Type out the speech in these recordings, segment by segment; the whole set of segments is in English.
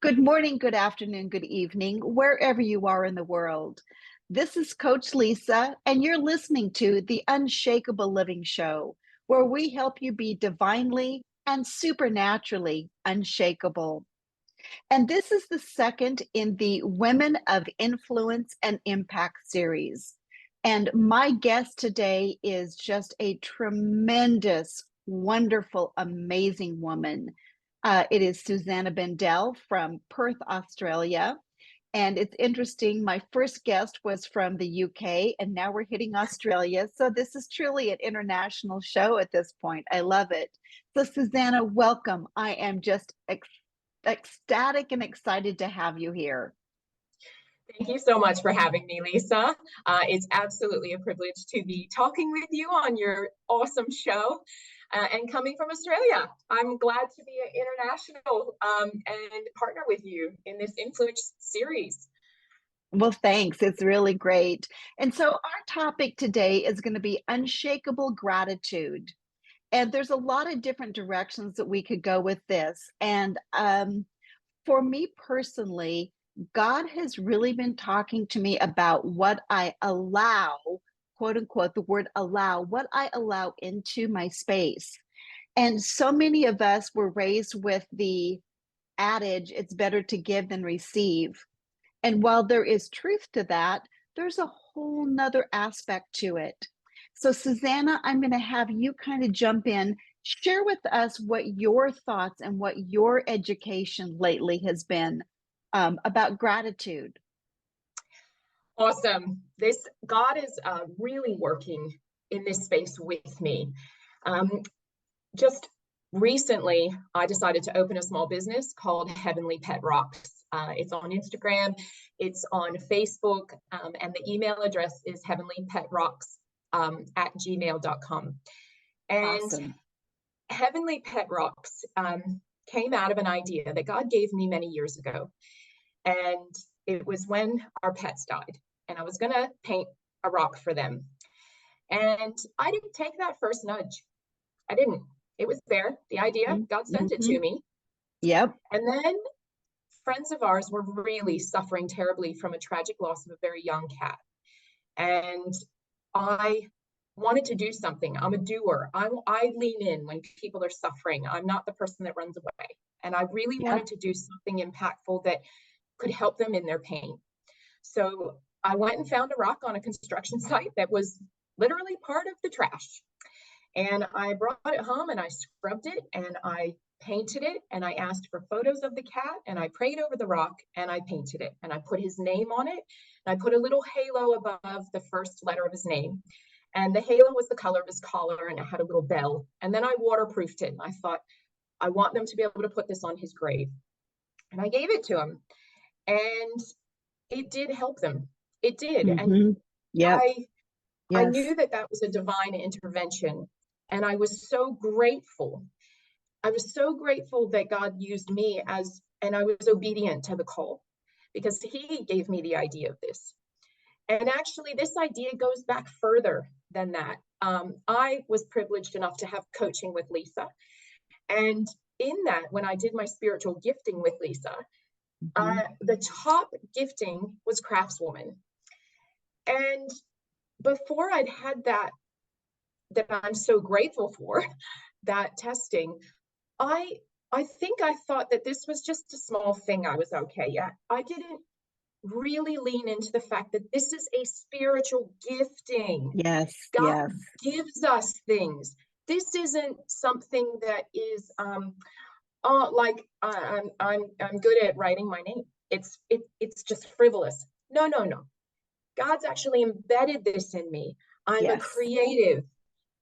Good morning, good afternoon, good evening, wherever you are in the world. This is Coach Lisa, and you're listening to the Unshakable Living Show, where we help you be divinely and supernaturally unshakable. And this is the second in the Women of Influence and Impact series. And my guest today is just a tremendous, wonderful, amazing woman. It is Susanna Bindel from Perth, Australia. And it's interesting, my first guest was from the UK, and now we're hitting Australia. So this is truly an international show at this point. I love it. So, Susanna, welcome. I am just ecstatic and excited to have you here. Thank you so much for having me, Lisa. It's absolutely a privilege to be talking with you on your awesome show. And coming from Australia, I'm glad to be an international and partner with you in this influence series. Well, thanks. It's really great. And so our topic today is going to be unshakable gratitude. And there's a lot of different directions that we could go with this. And for me personally, God has really been talking to me about what I allow, quote unquote, the word allow, what I allow into my space. And so many of us were raised with the adage, it's better to give than receive. And while there is truth to that, there's a whole nother aspect to it. So, Susanna, I'm going to have you kind of jump in, share with us what your thoughts and what your education lately has been about gratitude. Awesome. God is really working in this space with me. Just recently, I decided to open a small business called Heavenly Pet Rocks. It's on Instagram, it's on Facebook, and the email address is heavenlypetrocks@gmail.com. And Awesome. Heavenly Pet Rocks came out of an idea that God gave me many years ago. And it was when our pets died, and I was going to paint a rock for them. And I didn't take that first nudge. I didn't. It was there, the idea. God sent it to me. Yep. And then friends of ours were really suffering terribly from a tragic loss of a very young cat. And I wanted to do something. I'm a doer. I lean in when people are suffering. I'm not the person that runs away. And I really wanted to do something impactful that could help them in their pain. So I went and found a rock on a construction site that was literally part of the trash. And I brought it home and I scrubbed it and I painted it, and I asked for photos of the cat, and I prayed over the rock and I painted it, and I put his name on it, and I put a little halo above the first letter of his name. And the halo was the color of his collar, and it had a little bell. And then I waterproofed it. And I thought, I want them to be able to put this on his grave. And I gave it to him. And it did help them. It did. And I knew that that was a divine intervention. And I was so grateful. I was so grateful that God used me and I was obedient to the call, because he gave me the idea of this. And actually, this idea goes back further than that. I was privileged enough to have coaching with Lisa. And in that, when I did my spiritual gifting with Lisa, the top gifting was craftswoman. And before I'd had that I'm so grateful for, that testing, I think I thought that this was just a small thing. I was okay at. I didn't really lean into the fact that this is a spiritual gifting. Yes. God gives us things. This isn't something that is like I'm good at writing my name. It's just frivolous. No. God's actually embedded this in me. I'm a creative.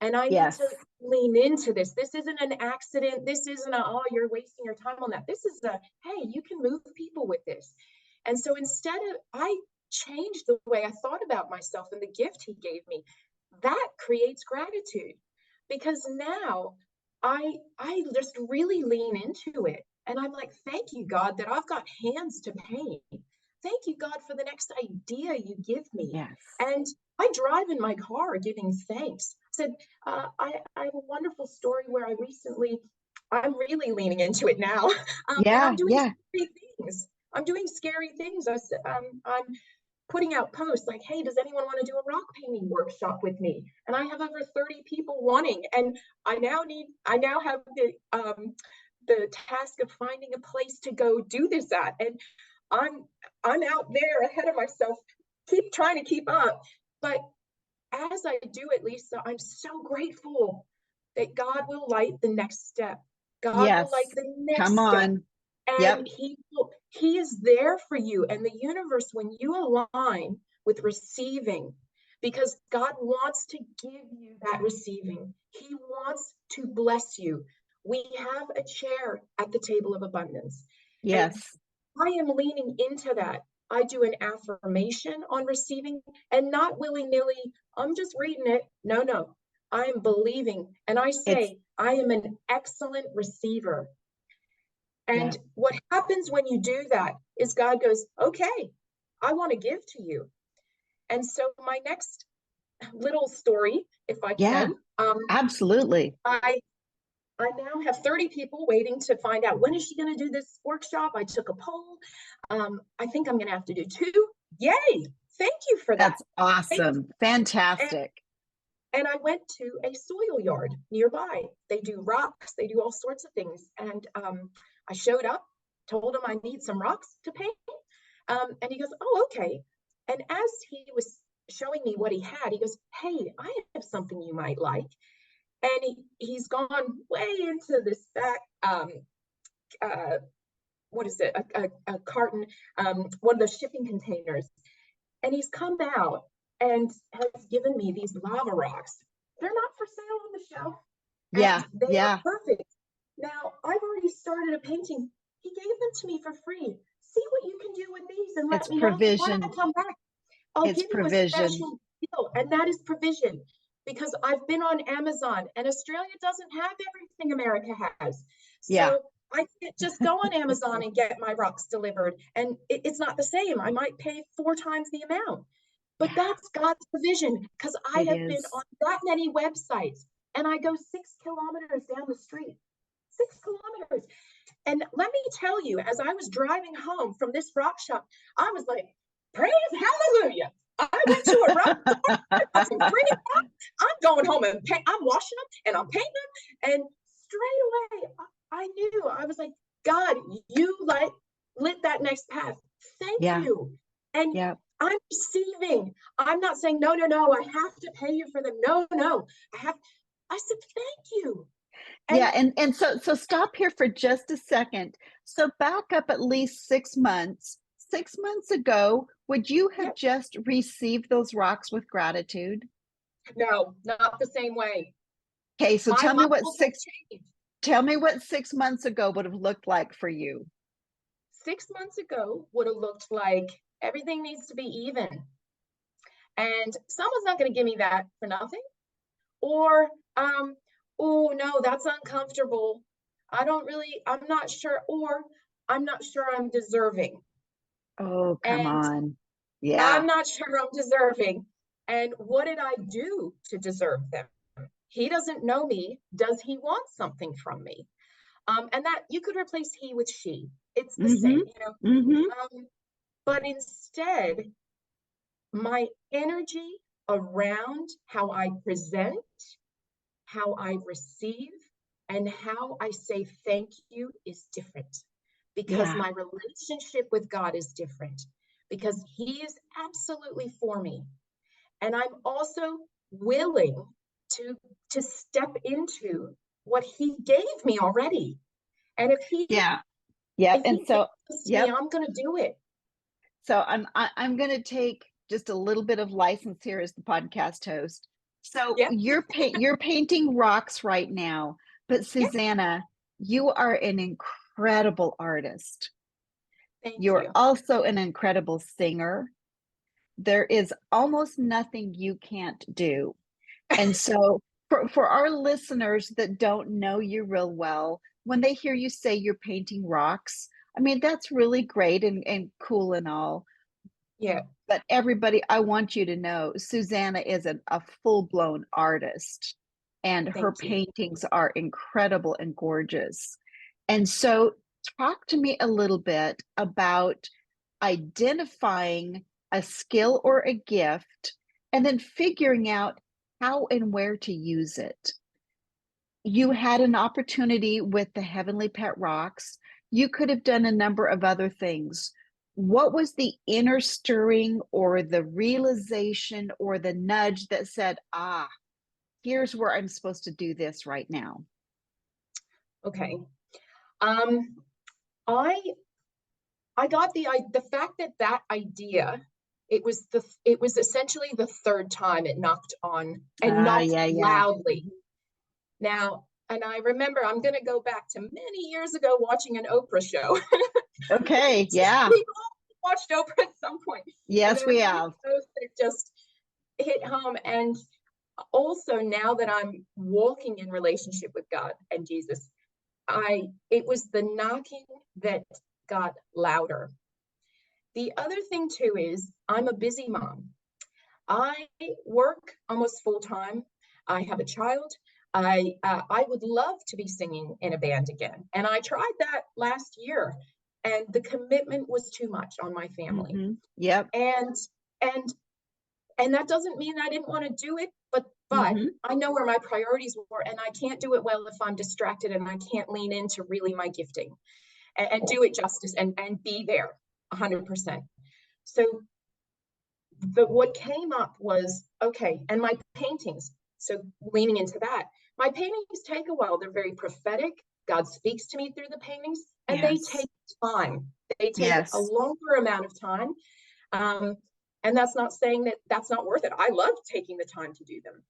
And I need to lean into this. This isn't an accident. This isn't oh, you're wasting your time on that. This is hey, you can move people with this. And so I changed the way I thought about myself and the gift he gave me. That creates gratitude, because now I just really lean into it. And I'm like, thank you, God, that I've got hands to paint. Thank you, God, for the next idea you give me. Yes. And I drive in my car giving thanks. I said, I have a wonderful story where I'm really leaning into it now. I'm doing three things. I'm doing scary things. I'm putting out posts like, hey, does anyone want to do a rock painting workshop with me? And I have over 30 people wanting, and I now have the task of finding a place to go do this at. And I'm out there ahead of myself, keep trying to keep up. But as I do it, Lisa, I'm so grateful that God will light the next step. God will light Yes. the next Come step. on. Yep. And he is there for you. And the universe, when you align with receiving, because God wants to give you that receiving, he wants to bless you. We have a chair at the table of abundance. And Yes. I am leaning into that. I do an affirmation on receiving, and not willy-nilly, I'm just reading it. No, I'm believing. And I It's, say, I am an excellent receiver. yeah. And what happens when you do that is God goes, okay, I want to give to you. And so my next little story, if I Yeah. can, Absolutely. I now have 30 people waiting to find out, when is she going to do this workshop? I took a poll. I think I'm going to have to do 2. Yay. Thank you for that. That's awesome. And, Fantastic. and I went to a soil yard nearby. They do rocks. They do all sorts of things. And I showed up, told him I need some rocks to paint. And he goes, oh, okay. And as he was showing me what he had, he goes, hey, I have something you might like. And he's gone way into this back, what is it, a carton, one of those shipping containers. And he's come out and has given me these lava rocks. They're not for sale on the shelf, Yeah. and they are Yeah. perfect. Now, I've already started a painting. He gave them to me for free. See what you can do with these and let It's me know if you want to provision. come back. I'll It's give you a provision. special deal, and that is provision, because I've been on Amazon, and Australia doesn't have everything America has. Yeah. So I can't just go on Amazon and get my rocks delivered, and it's not the same. I might pay 4 times the amount, but Yeah. that's God's provision, because I It have been is. on that many websites, and I go 6 kilometers down the street. 6 kilometers. And let me tell you, as I was driving home from this rock shop, I was like, praise hallelujah. I went to a rock shop, I got some pretty rocks. I'm going home and I'm washing them and I'm painting them. And straight away, I knew, I was like, God, you lit that next path. Thank Yeah. you. And Yeah. I'm receiving. I'm not saying, no, I have to pay you for them. No, I said, thank you. And Yeah, and so stop here for just a second. So back up at least 6 months. 6 months ago, would you have yeah, just received those rocks with gratitude? no, not the same way. Okay, so My levels have changed. tell me what 6 months ago would have looked like for you. 6 months ago would have looked like everything needs to be even. And someone's not going to give me that for nothing. Or, oh, no, that's uncomfortable. I'm not sure. Or I'm not sure I'm deserving. Oh, come And on. Yeah. I'm not sure I'm deserving. And what did I do to deserve them? He doesn't know me. Does he want something from me? And that you could replace he with she. It's the Mm-hmm. same, you know. Mm-hmm. But instead, my energy around how I present, how I receive, and how I say thank you is different, because Yeah. my relationship with God is different, because he is absolutely for me. And I'm also willing to step into what he gave me already. And Yeah. Yeah. if And he gives so, this to me, yep. I'm going to do it. So I'm going to take just a little bit of license here as the podcast host. So Yeah, you're painting rocks right now, but yeah. Susanna, you are an incredible artist. Thank You're you. also an incredible singer. There is almost nothing you can't do. And so for our listeners that don't know you real well, when they hear you say you're painting rocks, I mean, that's really great and cool and all. Yeah, But everybody, I want you to know Susanna is a full-blown artist, and her thank you. paintings are incredible and gorgeous. And so talk to me a little bit about identifying a skill or a gift and then figuring out how and where to use it. You had an opportunity with the Heavenly Pet Rocks. You could have done a number of other things. What was the inner stirring or the realization or the nudge that said, ah, here's where I'm supposed to do this right now? Okay. Um, I I got the fact that that idea, it was essentially the third time it knocked on and Ah, knocked yeah, yeah. loudly. Now, and I remember I'm going to go back to many years ago watching an Oprah show. Okay, yeah. We all watched Oprah at some point, and Yes, there are we many have. of those that just hit home. And also, now that I'm walking in relationship with God and Jesus, it was the knocking that got louder. The other thing too is I'm a busy mom. I work almost full time. I have a child. I would love to be singing in a band again, and I tried that last year, and the commitment was too much on my family. Yep. And and and that doesn't mean I didn't want to do it, but hmm I know where my priorities were, and I can't do it well if I'm distracted and I can't lean into really my gifting and do it justice and be there 100%. So what came up was, okay, and my paintings, so leaning into that, my paintings take a while. They're very prophetic. God speaks to me through the paintings, and they Yes. take time. They take a Yes. longer amount of time. Um, and that's not saying that that's not worth it. I love taking the time to do them.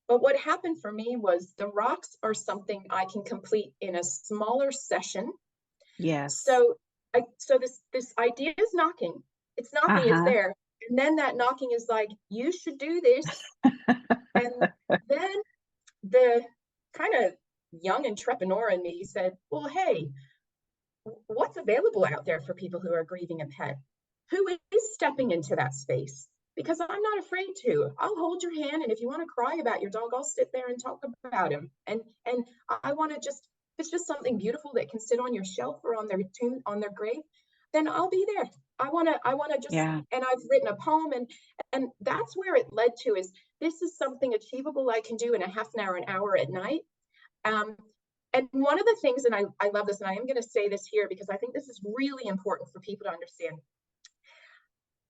But what happened for me was the rocks are something I can complete in a smaller session. Yes. So this idea is knocking. It's knocking, it's Uh-huh. there. And then that knocking is like, you should do this. And then the kind of young entrepreneur in me said, well, hey, what's available out there for people who are grieving a pet? Who is stepping into that space? Because I'm not afraid to. I'll hold your hand, and if you want to cry about your dog, I'll sit there and talk about him. And I want to just, if it's just something beautiful that can sit on your shelf or on their tomb, on their grave, then I'll be there. I want to just, Yeah. and I've written a poem, and that's where it led to, is this is something achievable I can do in a half an hour at night. Um, and one of the things, and I love this, and I am going to say this here because I think this is really important for people to understand.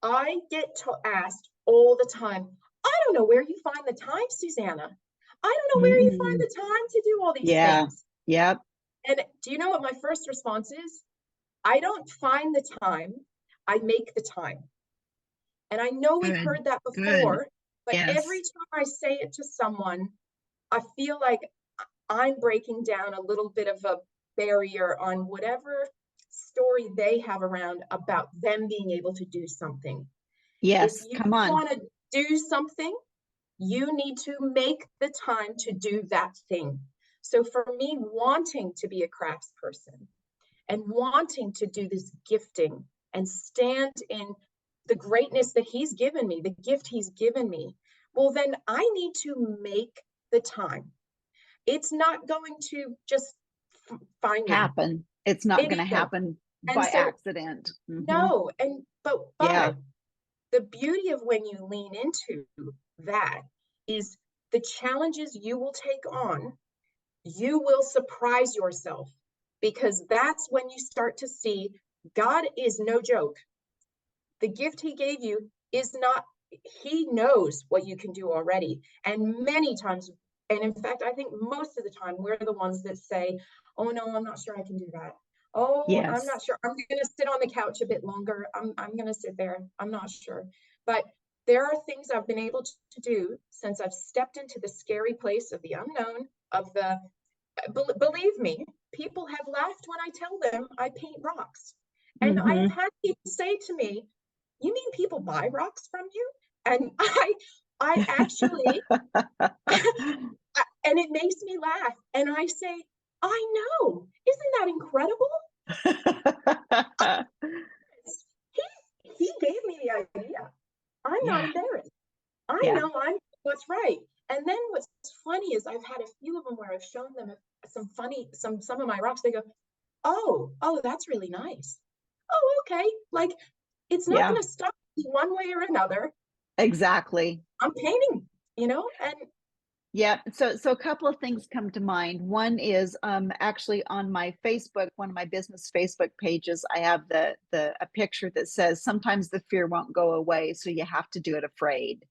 I get asked all the time, I don't know where you find the time, Susanna. I don't know where you find Mm. the time to do all these Yeah. things. Yep. And do you know what my first response is? I don't find the time, I make the time. And I know we've Good. heard that Good. before, but every Yes. time I say it to someone, I feel like I'm breaking down a little bit of a barrier on whatever story they have around about them being able to do something. If Yes. you Come on. want to do something, you need to make the time to do that thing. So for me, wanting to be a crafts person and wanting to do this gifting and stand in the greatness that he's given me, the gift he's given me, well, then I need to make the time. It's not going to just find me. Happen. It's not It going to isn't. happen And by so, accident. no, but Yeah. the beauty of when you lean into that is the challenges you will take on, you will surprise yourself, because that's when you start to see God is no joke. The gift he gave you is not, he knows what you can do already. And many times, and in fact, I think most of the time, we're the ones that say, oh no, I'm not sure I can do that. Oh, I'm Yes. not sure. I'm going to sit on the couch a bit longer. I'm going to sit there. I'm not sure. But there are things I've been able to do since I've stepped into the scary place of the unknown, of the, believe me, people have laughed when I tell them I paint rocks. And I've hmm had people say to me, you mean people buy rocks from you? And I actually, and it makes me laugh. And I say, I know. Isn't that incredible? He gave me the idea. I'm not Yeah. embarrassed. I Yeah. know I'm what's right. And then what's funny is I've had a few of them where I've shown them some of my rocks. They go, oh, oh, that's really nice. Oh, okay. Like, it's not Yeah, going to stop me one way or another. exactly. I'm painting, and Yeah. So a couple of things come to mind. One is actually on my Facebook, one of my business Facebook pages, I have the a picture that says sometimes the fear won't go away, so you have to do it afraid.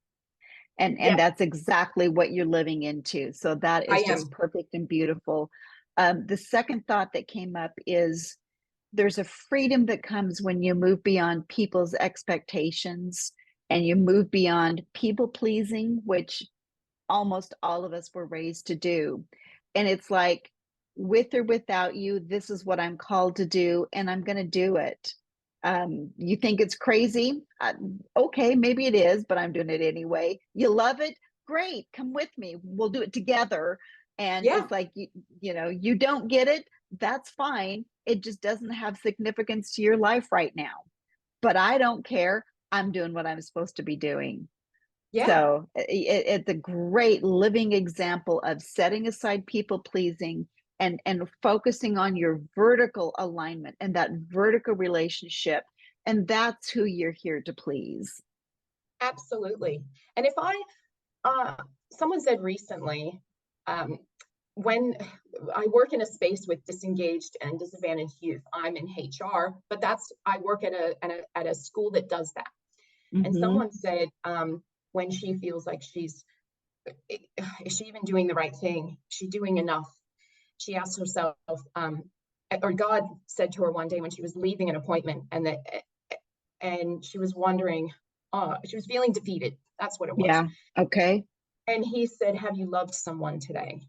And yeah, that's exactly what you're living into. So that I is just am. perfect and beautiful. The second thought that came up is there's a freedom that comes when you move beyond people's expectations and you move beyond people pleasing, which almost all of us were raised to do. And it's like, with or without you, this is what I'm called to do, and I'm going to do it. You think it's crazy? Okay, maybe it is, but I'm doing it anyway. You love it? Great, come with me. We'll do it together. And Yeah, it's like, you don't get it. That's fine. It just doesn't have significance to your life right now. But I don't care. I'm doing what I'm supposed to be doing. yeah, So it's a great living example of setting aside people pleasing and focusing on your vertical alignment and that vertical relationship. And that's who you're here to please. absolutely. And if uh, someone said recently, um, when I work in a space with disengaged and disadvantaged youth, I'm in HR, but I work at a school that does that. And Mm-hmm. someone said, when she feels like is she even doing the right thing? Is she doing enough? She asked herself, or God said to her one day when she was leaving an appointment, and she was wondering, she was feeling defeated. That's what it was. Yeah. Okay. And he said, have you loved someone today?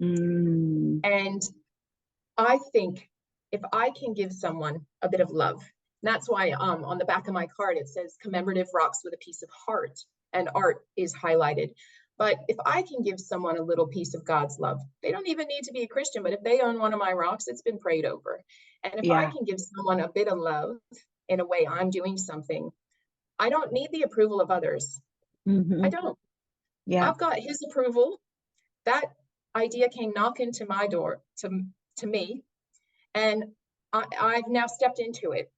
Mm. And I think if I can give someone a bit of love, that's why on the back of my card it says commemorative rocks with a piece of heart, and art is highlighted. But if I can give someone a little piece of God's love, they don't even need to be a Christian, but if they own one of my rocks, it's been prayed over. And if I Yeah. can give someone a bit of love in a way I'm doing something, I don't need the approval of others. I Mm-hmm. don't. Yeah. I've got his approval. That idea came knocking to my door, to me, and I've now stepped into it.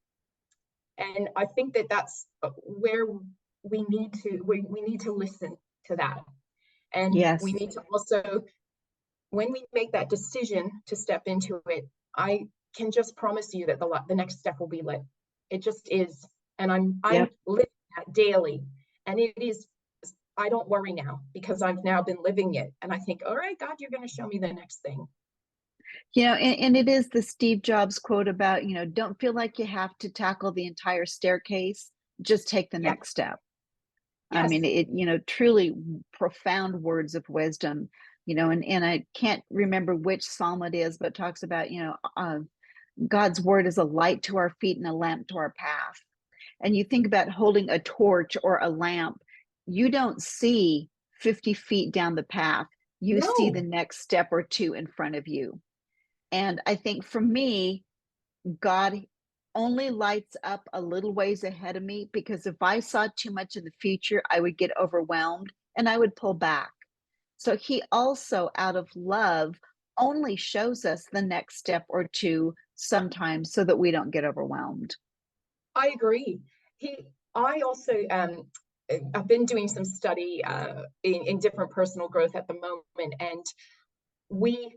And I think that that's where we need to listen to that, and we Yes. need to also, when we make that decision to step into it, I can just promise you that the next step will be lit. It just is, and I'm Yep. living that daily, and it is. I don't worry now because I've now been living it, and I think, all right, God, you're going to show me the next thing. And it is the Steve Jobs quote about, don't feel like you have to tackle the entire staircase, just take the Yeah. next step. I Yes. mean, truly profound words of wisdom, and I can't remember which psalm it is, but it talks about, God's word is a light to our feet and a lamp to our path. And you think about holding a torch or a lamp, you don't see 50 feet down the path. You see the No. next step or two in front of you. And I think for me, God only lights up a little ways ahead of me because if I saw too much in the future, I would get overwhelmed and I would pull back. So he also, out of love, only shows us the next step or two sometimes so that we don't get overwhelmed. I agree. I also, I've been doing some study in different personal growth at the moment, and we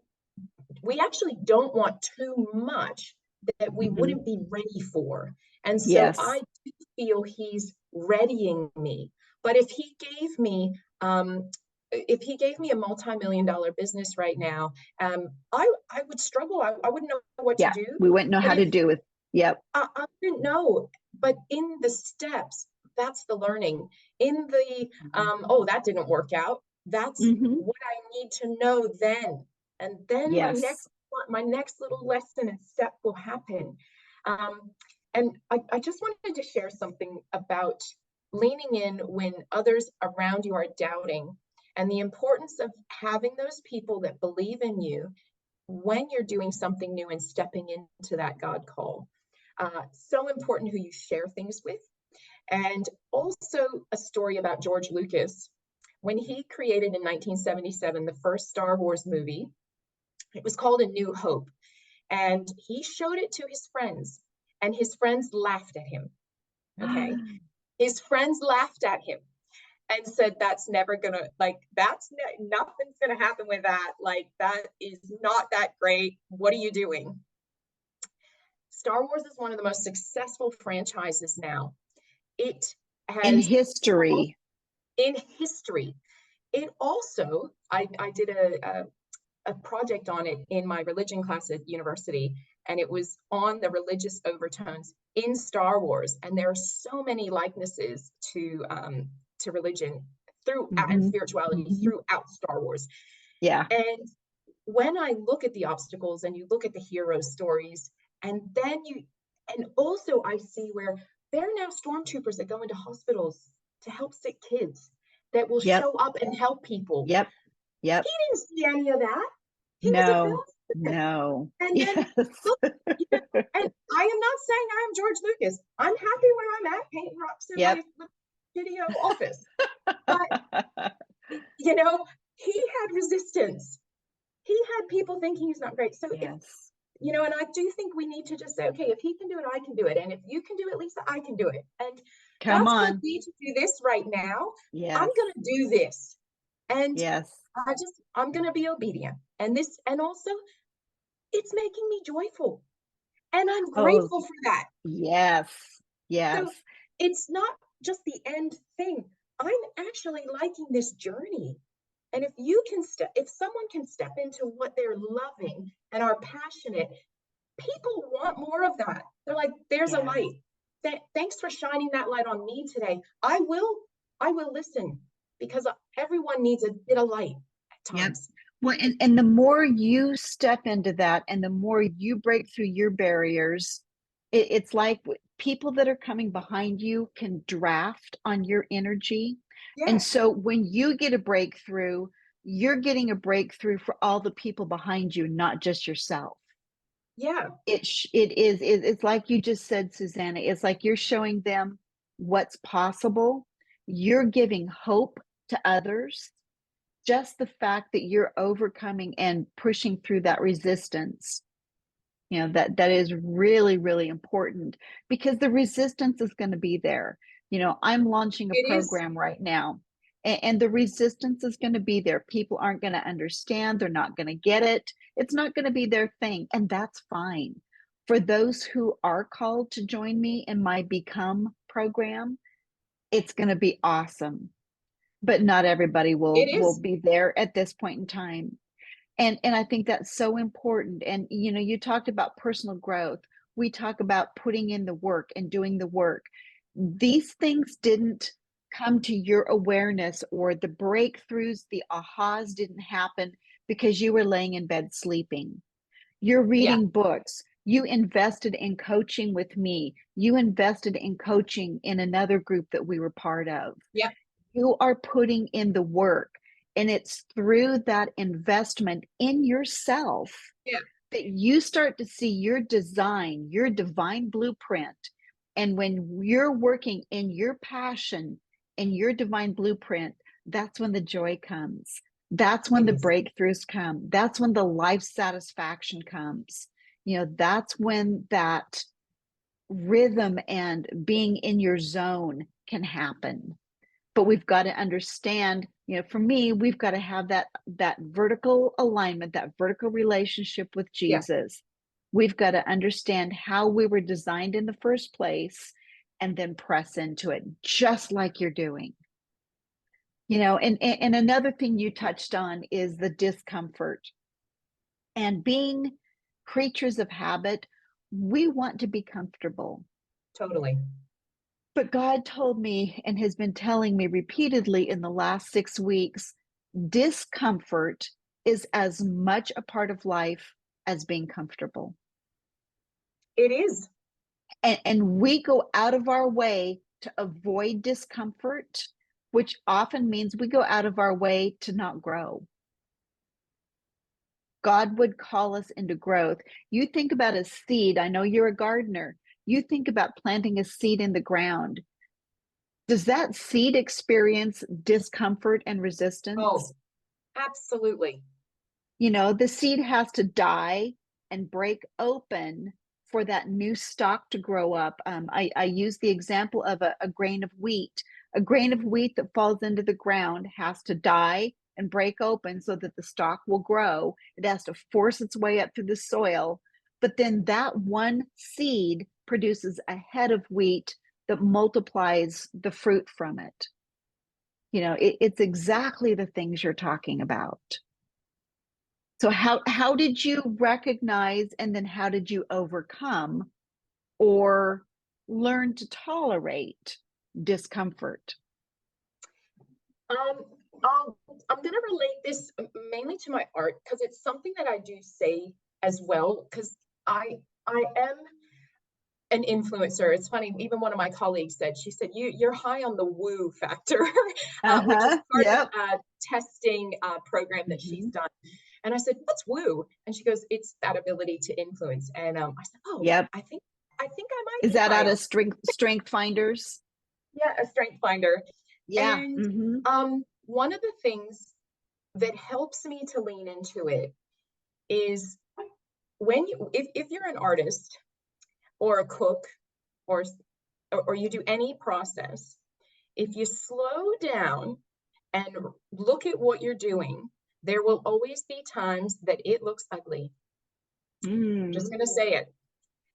we actually don't want too much that we Mm-hmm. wouldn't be ready for. And so Yes. I do feel he's readying me. But if he gave me a multi-million-dollar business right now, I would struggle. I wouldn't know what to Yeah. do. We wouldn't know But how to if do it. Yep. I didn't know, but in the steps, that's the learning. In the oh, that didn't work out. That's Mm-hmm. what I need to know then, and then Yes. my next little lesson and step will happen. Um, and I just wanted to share something about leaning in when others around you are doubting, and the importance of having those people that believe in you when you're doing something new and stepping into that God call. So important who you share things with. And also a story about George Lucas. When he created in 1977 the first Star Wars movie, it was called A New Hope. and he showed it to his friends, and his friends laughed at him. Okay. His friends laughed at him and said, that's never gonna, like, nothing's gonna happen with that. Like, that is not that great. What are you doing? Star Wars is one of the most successful franchises now. It In has history. In history. It also, I did a project on it in my religion class at university, and it was on the religious overtones in Star Wars. And there are so many likenesses to religion and spirituality throughout Star Wars. Yeah. And when I look at the obstacles and you look at the hero stories, and also I see where there are now stormtroopers that go into hospitals to help sick kids that will show up and help people. Yep. He didn't see any of that. He was a film. No. And then look, and I am not saying I am George Lucas. I'm happy where I'm at, painting rocks in my video office. But he had resistance. He had people thinking he's not great. So and I do think we need to just say, okay, if he can do it, I can do it. And if you can do it, Lisa, I can do it. And Come God's on. told me to do this right now. Yes. I'm going to do this. And yes. I'm going to be obedient. And also it's making me joyful. And I'm grateful for that. Yes. Yes. So it's not just the end thing. I'm actually liking this journey. And if someone can step into what they're loving and are passionate, people want more of that. They're like, there's a light. Thanks for shining that light on me today. I will listen, because everyone needs a bit of light at times. Yep. Well, and the more you step into that and the more you break through your barriers, it's like people that are coming behind you can draft on your energy. Yes. And so when you get a breakthrough, you're getting a breakthrough for all the people behind you, not just yourself. Yeah. It's like you just said, Susanna, it's like you're showing them what's possible. You're giving hope to others. Just the fact that you're overcoming and pushing through that resistance, that is really, really important, because the resistance is going to be there. I'm launching a program right now, and the resistance is going to be there. People aren't going to understand. They're not going to get it. It's not going to be their thing. And that's fine. For those who are called to join me in my Become program, it's going to be awesome. But not everybody will be there at this point in time. And I think that's so important. And, you talked about personal growth. We talk about putting in the work and doing the work. These things didn't come to your awareness, or the breakthroughs, the ahas didn't happen because you were laying in bed sleeping. You're reading books. You invested in coaching with me. You invested in coaching in another group that we were part of. Yeah. You are putting in the work, and it's through that investment in yourself that you start to see your design, your divine blueprint. And when you're working in your passion and your divine blueprint, that's when the joy comes. That's when the breakthroughs come. That's when the life satisfaction comes. That's when that rhythm and being in your zone can happen. But we've got to understand, for me, we've got to have that vertical alignment, that vertical relationship with Jesus. We've got to understand how we were designed in the first place, and then press into it, just like you're doing. And another thing you touched on is the discomfort. And being creatures of habit, we want to be comfortable. Totally. But God told me, and has been telling me repeatedly in the last 6 weeks, discomfort is as much a part of life as being comfortable. It is. And we go out of our way to avoid discomfort, which often means we go out of our way to not grow. God would call us into growth. You think about a seed. I know you're a gardener. You think about planting a seed in the ground. Does that seed experience discomfort and resistance? Oh, absolutely. The seed has to die and break open for that new stalk to grow up. I use the example of a grain of wheat. A grain of wheat that falls into the ground has to die and break open so that the stalk will grow. It has to force its way up through the soil. But then that one seed produces a head of wheat that multiplies the fruit from it. It's exactly the things you're talking about. So how did you recognize, and then how did you overcome or learn to tolerate discomfort? I'm going to relate this mainly to my art because it's something that I do say as well, because I am an influencer. It's funny, even one of my colleagues said, she said, you're high on the woo factor, which is part Yep. of a testing program that she's done. And I said, what's woo? And she goes, it's that ability to influence. And I said, oh, Yep. I think I might Is be that high out on. of strength finders? Yeah, a strength finder. Yeah. And one of the things that helps me to lean into it is when if you're an artist or a cook or you do any process, if you slow down and look at what you're doing, there will always be times that it looks ugly. Just going to say it.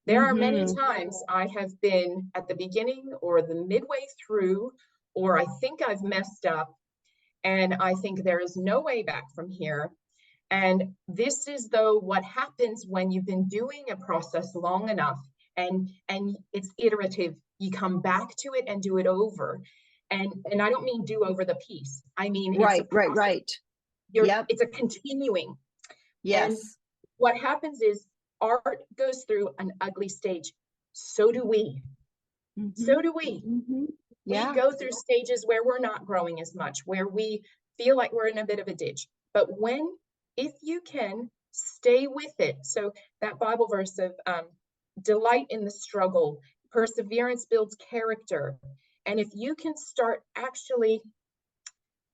There are many times I have been at the beginning or the midway through, or I think I've messed up and I think there is no way back from here. And this is though what happens when you've been doing a process long enough and it's iterative. You come back to it and do it over. And I don't mean do over the piece. I mean, it's a process. Right. It's a continuing. Yes. And what happens is art goes through an ugly stage. So do we. So do we. Yeah. We go through stages where we're not growing as much, where we feel like we're in a bit of a ditch. But if you can stay with it. So that Bible verse of delight in the struggle, perseverance builds character. And if you can start actually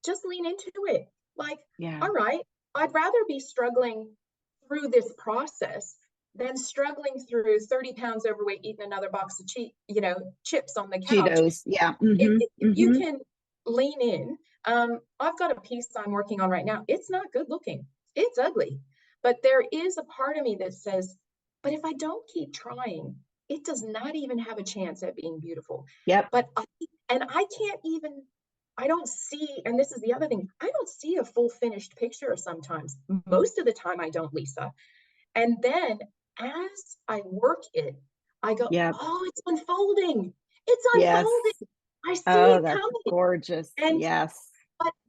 just lean into it, like, all right, I'd rather be struggling through this process than struggling through 30 pounds overweight, eating another box of chips on the couch. Cheetos. Yeah. If you can lean in, I've got a piece I'm working on right now. It's not good looking. It's ugly. But there is a part of me that says, but if I don't keep trying, it does not even have a chance at being beautiful. Yep. But I don't see, and this is the other thing, I don't see a full finished picture sometimes. Most of the time I don't, Lisa. And then as I work it, I go, oh, it's unfolding. It's unfolding. I see it that's coming. Gorgeous. And yes.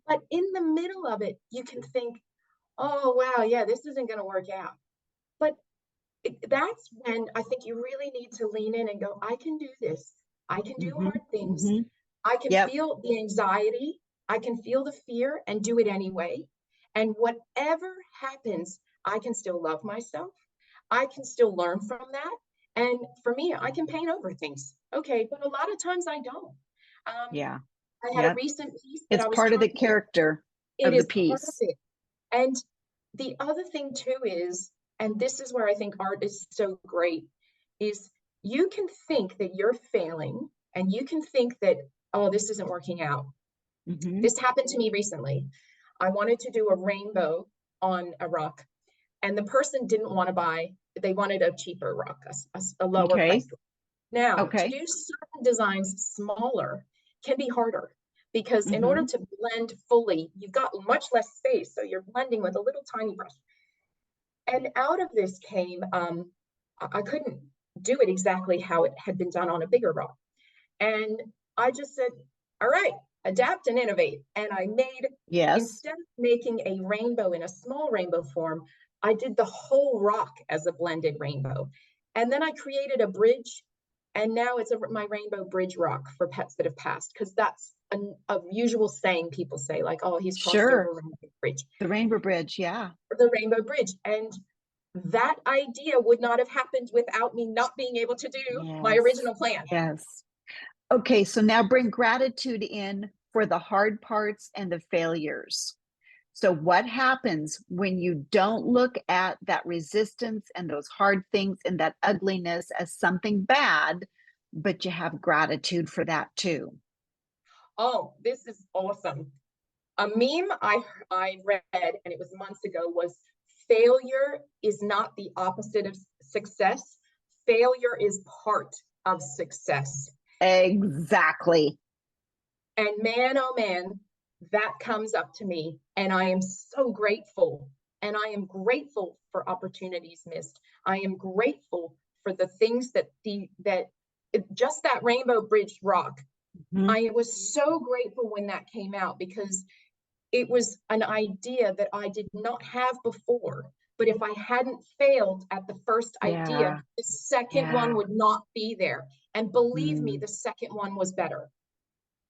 But in the middle of it, you can think, oh, wow, yeah, this isn't going to work out. But that's when I think you really need to lean in and go, I can do this. I can do hard things. I can feel the anxiety. I can feel the fear and do it anyway. And whatever happens, I can still love myself. I can still learn from that. And for me, I can paint over things. Okay, but a lot of times I don't. I had a recent piece that it's part of the character of the piece. And the other thing too is, and this is where I think art is so great, is you can think that you're failing and you can think that, oh, this isn't working out. This happened to me recently. I wanted to do a rainbow on a rock and the person didn't want to buy, they wanted a cheaper rock, a lower price. Now, to do certain designs smaller can be harder because in order to blend fully, you've got much less space. So you're blending with a little tiny brush. And out of this came, I couldn't do it exactly how it had been done on a bigger rock. And I just said, all right, adapt and innovate. And I made, instead of making a rainbow in a small rainbow form, I did the whole rock as a blended rainbow. And then I created a bridge. And now it's my rainbow bridge rock for pets that have passed, because that's a usual saying people say, like, oh, he's crossed over a rainbow bridge. The rainbow bridge, the rainbow bridge. And that idea would not have happened without me not being able to do my original plan. Okay, so now bring gratitude in for the hard parts and the failures. So, what happens when you don't look at that resistance and those hard things and that ugliness as something bad, but you have gratitude for that too? Oh, this is awesome. A meme I read, and it was months ago, was failure is not the opposite of success. Failure is part of success. Exactly. And man, oh man, that comes up to me. And I am so grateful. And I am grateful for opportunities missed. I am grateful for the things that just that Rainbow Bridge rock. Mhm. I was so grateful when that came out because it was an idea that I did not have before. But if I hadn't failed at the first idea, Yeah. the second one Yeah. would not be there. And believe me, Mm. the second one was better.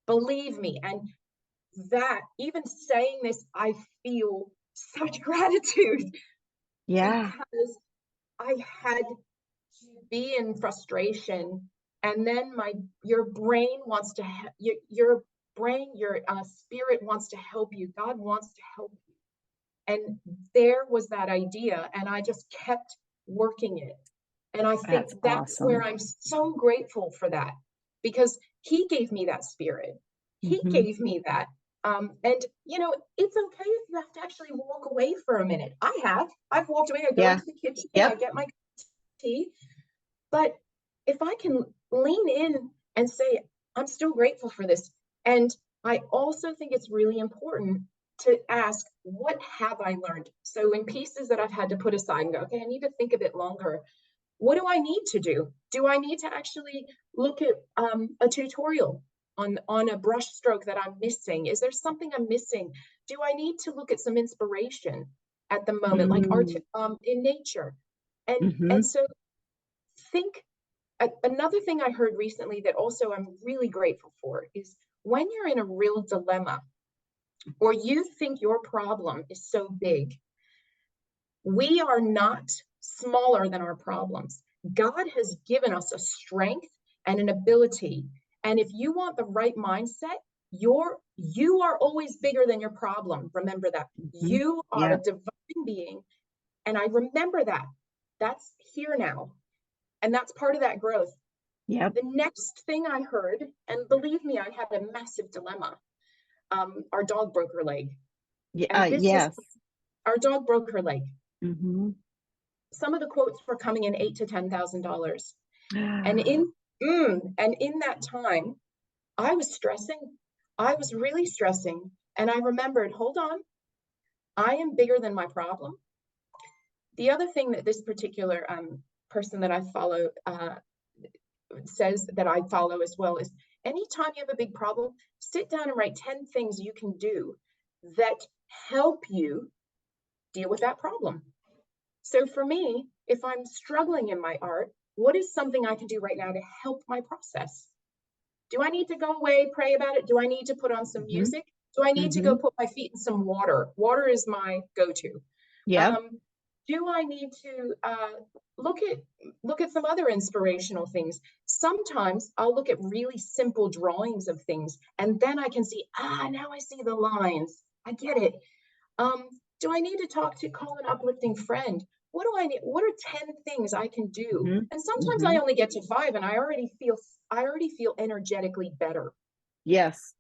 Believe me. And that, even saying this, I feel such gratitude Yeah. because I had to be in frustration. And then your brain wants to, your brain, your spirit wants to help you. God wants to help you. And there was that idea, and I just kept working it. And I think That's that's where awesome. I'm so grateful for that because he gave me that spirit. He Mhm. gave me that. And it's okay if you have to actually walk away for a minute. I've walked away. I go Yeah. into the kitchen, I Yep. get my tea. But if I can lean in and say, I'm still grateful for this. And I also think it's really important to ask, what have I learned? So in pieces that I've had to put aside and go, okay, I need to think a bit longer. What do I need to do? Do I need to actually look at a tutorial on a brush stroke that I'm missing? Is there something I'm missing? Do I need to look at some inspiration at the moment, like art Mm. in nature? And Mhm. so think another thing I heard recently that also I'm really grateful for is when you're in a real dilemma or you think your problem is so big, we are not smaller than our problems. God has given us a strength and an ability. And if you want the right mindset, you are always bigger than your problem. Remember that. Mhm. You are a Yep. divine being. And I remember that. That's here now. And that's part of that growth. Yep. The next thing I heard, and believe me, I had a massive dilemma. Our dog broke her leg. Yeah. And this was Yes. our dog broke her leg. Mhm. Some of the quotes were coming in $8,000 to $10,000. And in that time, I was stressing. I was really stressing. And I remembered, hold on, I am bigger than my problem. The other thing that this particular person that I follow says that I follow as well is anytime you have a big problem, sit down and write 10 things you can do that help you deal with that problem. So for me, if I'm struggling in my art, what is something I can do right now to help my process? Do I need to go away, pray about it? Do I need to put on some Mhm. music? Do I need to go Mhm. put my feet in some water? Water is my go-to. Yep. Um, do I need to look at some other inspirational things? Sometimes I'll look at really simple drawings of things, and then I can see, now I see the lines. I get it. Um, do I need to call an uplifting friend? What do I need? What are 10 things I can do? Mhm. And sometimes I Mhm. only get to 5 and I already feel energetically better. Yes.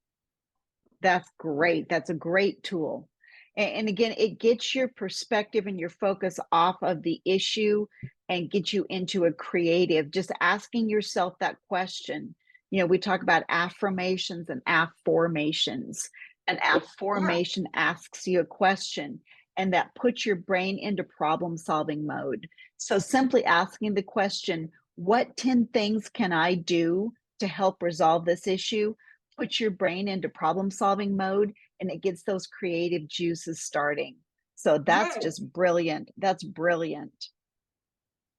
That's great. That's a great tool. And again, it gets your perspective and your focus off of the issue and get you into a creative, just asking yourself that question. We talk about affirmations and afformations. An Yeah. affirmation asks you a question and that puts your brain into problem solving mode. So simply asking the question, what 10 things can I do to help resolve this issue? Puts your brain into problem solving mode and it gets those creative juices starting. So that's Yes. just brilliant. That's brilliant.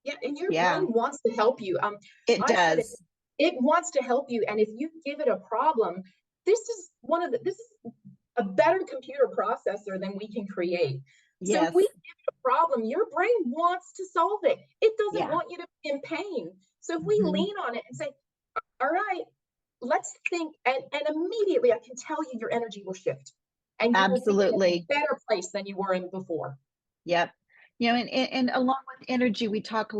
Yeah. And your Yeah, brain wants to help you. it I said does. it wants to help you. And if you give it a problem, this is a better computer processor than we can create. So if we Yes. give it a problem, your brain wants to solve it. It doesn't Yeah. want you to be in pain. So if we Mhm. lean on it and say, all right, let's think, and immediately I can tell you your energy will shift. and you will be in a Absolutely. better place than you were in before. Yep. You know, and along with energy, we talk a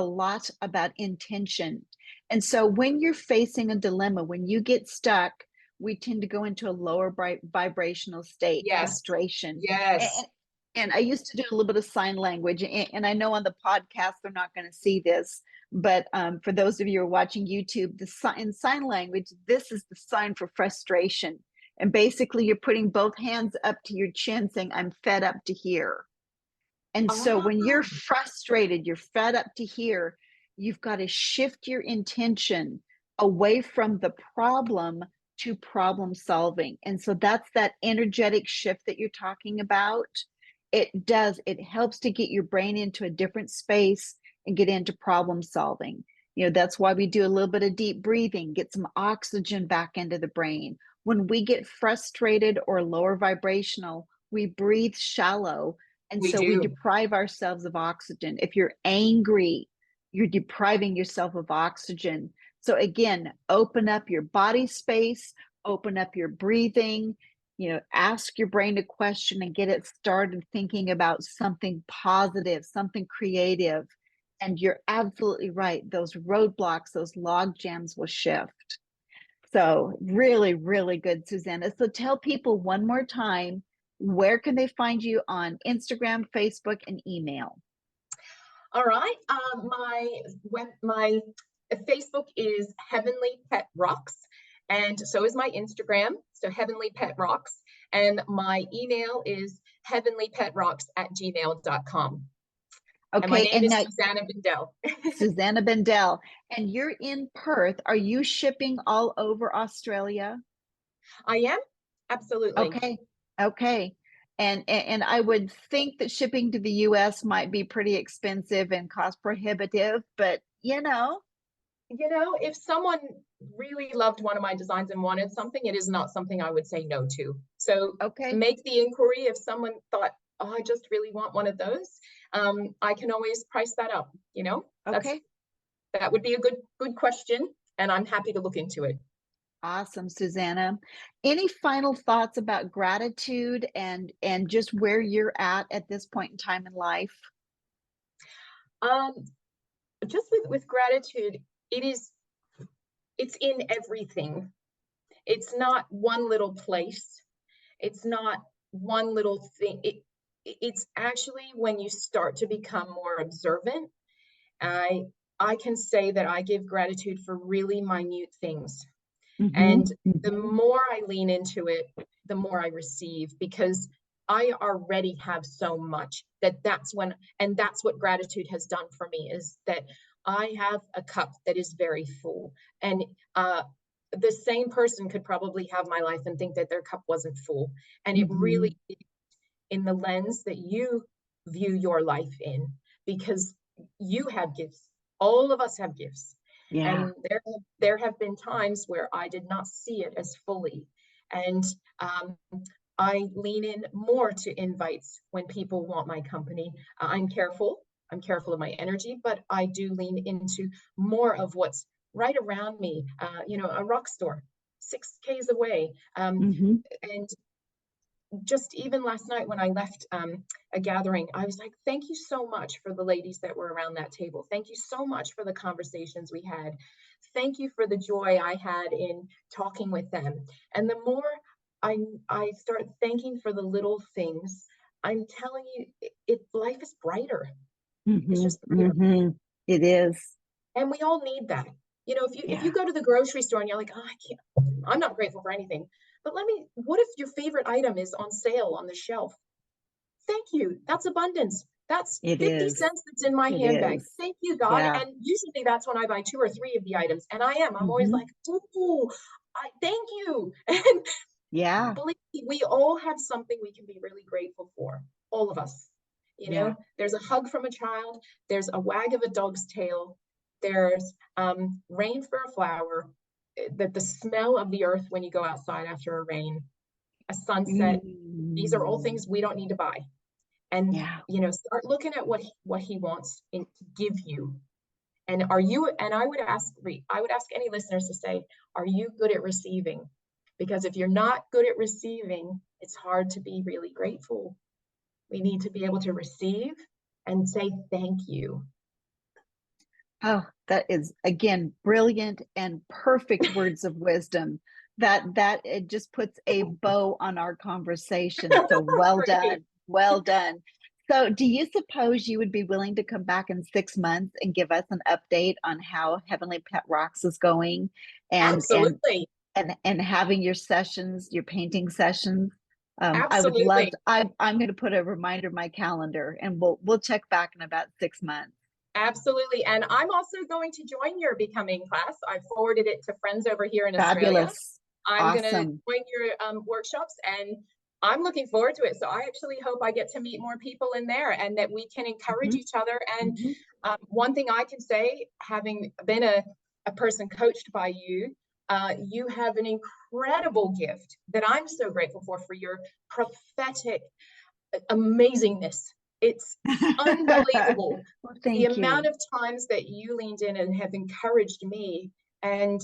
lot about intention. And so when you're facing a dilemma, when you get stuck, we tend to go into a lower vibrational state, Yes, frustration. yes, And I used to do a little bit of sign language, and I know on the podcast they're not going to see this, but for those of you who are watching YouTube, in sign language, this is the sign for frustration. And basically, you're putting both hands up to your chin, saying, "I'm fed up to here." And so ah, when you're frustrated, you're fed up to here, you've got to shift your intention away from the problem to problem solving. And so that's that energetic shift that you're talking about. It helps to get your brain into a different space and get into problem solving. You know, that's why we do a little bit of deep breathing, get some oxygen back into the brain. When we get frustrated or lower vibrational, we breathe shallow, and we so we do. deprive ourselves of oxygen. If you're angry, you're depriving yourself of oxygen. So again, open up your body space, open up your breathing, you know, ask your brain a question and get it started thinking about something positive, something creative. And you're absolutely right. Those roadblocks, those log jams will shift. So really, really good, Susanna. So tell people one more time, where can they find you on Instagram, Facebook, and email? All right. My Facebook is Heavenly Pet Rocks, and so is my Instagram. So Heavenly Pet Rocks, and my email is heavenlypetrocks@gmail.com. And my Okay, name and is now Susanna Bindel. Susanna Bindel, and you're in Perth. Are you shipping all over Australia? I am, absolutely. Okay, okay. And I would think that shipping to the US might be pretty expensive and cost prohibitive, but you know, You know, if someone really loved one of my designs and wanted something, it is not something I would say no to. So okay, make the inquiry if someone thought, oh, I just really want one of those. I can always price that up, you know? okay. That would be a good question, and I'm happy to look into it. Awesome, Susanna. Any final thoughts about gratitude and just where you're at this point in time in life? Um, just with gratitude, it is it's in everything. It's not one little place. It's not one little thing. It's actually when you start to become more observant. I I can say that I give gratitude for really minute things. And Mhm, the mhm. more I lean into it, the more I receive, because I already have so much that's what gratitude has done for me, is that I have a cup that is very full. And the same person could probably have my life and think that their cup wasn't full. And it Mhm. really is in the lens that you view your life in, because you have gifts. All of us have gifts. Yeah. And there have been times where I did not see it as fully. And um, I lean in more to invites when people want my company. I'm careful. I'm careful of my energy, but I do lean into more of what's right around me. A rock store, 6 Ks away. Mhm. And just even last night when I left a gathering, I was like, thank you so much for the ladies that were around that table. Thank you so much for the conversations we had. Thank you for the joy I had in talking with them. And the more I, I start thanking for the little things, I'm telling you, life is brighter. It's Mhm. just brighter. Mhm. It is. And we all need that. You know, if you Yeah. go to the grocery store and you're like, oh, I can't, I'm not grateful for anything. But what if your favorite item is on sale on the shelf? Thank you. That's abundance. That's It 50 is. cents that's in my It handbag. is. Thank you, God. Yeah. And usually that's when I buy 2 or 3 of the items. And I'm always Mhm. like, oh, thank you. And Yeah. believe me, we all have something we can be really grateful for. All of us. You Yeah. know, there's a hug from a child, there's a wag of a dog's tail, there's rain for a flower, that the smell of the earth when you go outside after a rain, a sunset. These are all Mm. things we don't need to buy. And Yeah. start looking at what he wants to give you. And are you, and I would ask any listeners to say, are you good at receiving? Because if you're not good at receiving, it's hard to be really grateful. We need to be able to receive and say thank you. Oh, that is, again, brilliant and perfect words of wisdom. That it just puts a bow on our conversation. So well Great. done. Well done. So do you suppose you would be willing to come back in 6 months and give us an update on how Heavenly Pet Rocks is going and Absolutely. and having your sessions, your painting sessions? I would love Absolutely. to, I'm going to put a reminder in my calendar, and we'll check back in about 6 months. Absolutely. And I'm also going to join your becoming class. I forwarded it to friends over here in Australia. Fabulous. I'm going to Awesome. join your workshops, and I'm looking forward to it. So I actually hope I get to meet more people in there and that we can encourage each other. And one thing I can say, having been a person coached by you, you have an incredible gift that I'm so grateful for your prophetic amazingness. It's unbelievable. Well, The thank amount you. of times that you leaned in and have encouraged me. And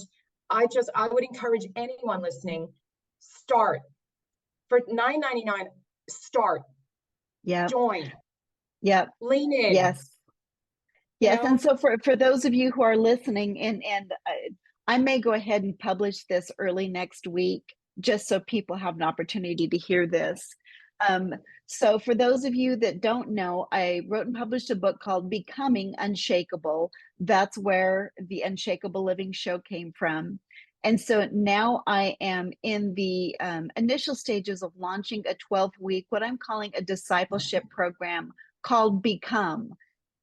I would encourage anyone listening, start. For $9.99, start. Yep. Join. Yep. Lean in. Yes. You Yes. know? And so for those of you who are listening, and I may go ahead and publish this early next week, just so people have an opportunity to hear this. So for those of you that don't know, I wrote and published a book called Becoming Unshakable. That's where the Unshakable Living Show came from. And so now I am in the initial stages of launching a 12-week, what I'm calling a discipleship program called Become.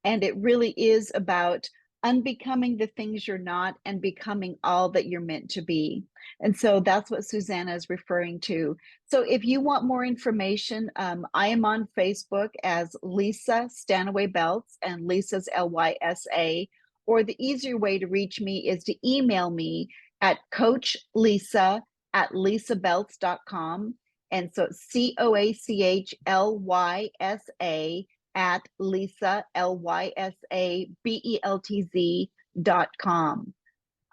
And it really is about unbecoming the things you're not and becoming all that you're meant to be. And so that's what Susanna is referring to. So if you want more information, I am on Facebook as Lisa Stanaway Belts, and Lisa's Lysa, or the easier way to reach me is to email me at coachlisa@lisabelts.com. And so it's COACHLYSA at Lisa, LYSABELTZ.com.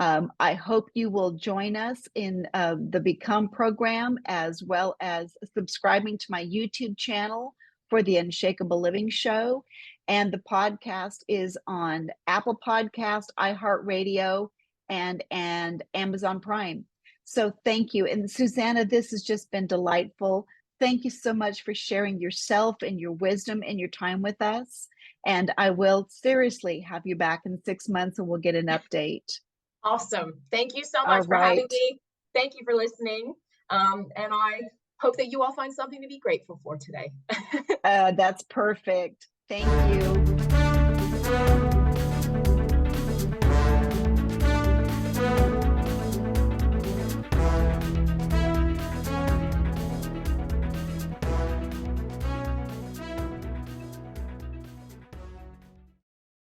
I hope you will join us in the Become program, as well as subscribing to my YouTube channel for the Unshakable Living Show. And the podcast is on Apple Podcast, iHeartRadio, and Amazon Prime. So thank you. And Susanna, this has just been delightful. Thank you so much for sharing yourself and your wisdom and your time with us. And I will seriously have you back in 6 months and we'll get an update. Awesome. Thank you so All much for having right. me. Thank you for listening. And I hope that you all find something to be grateful for today. That's perfect. Thank you.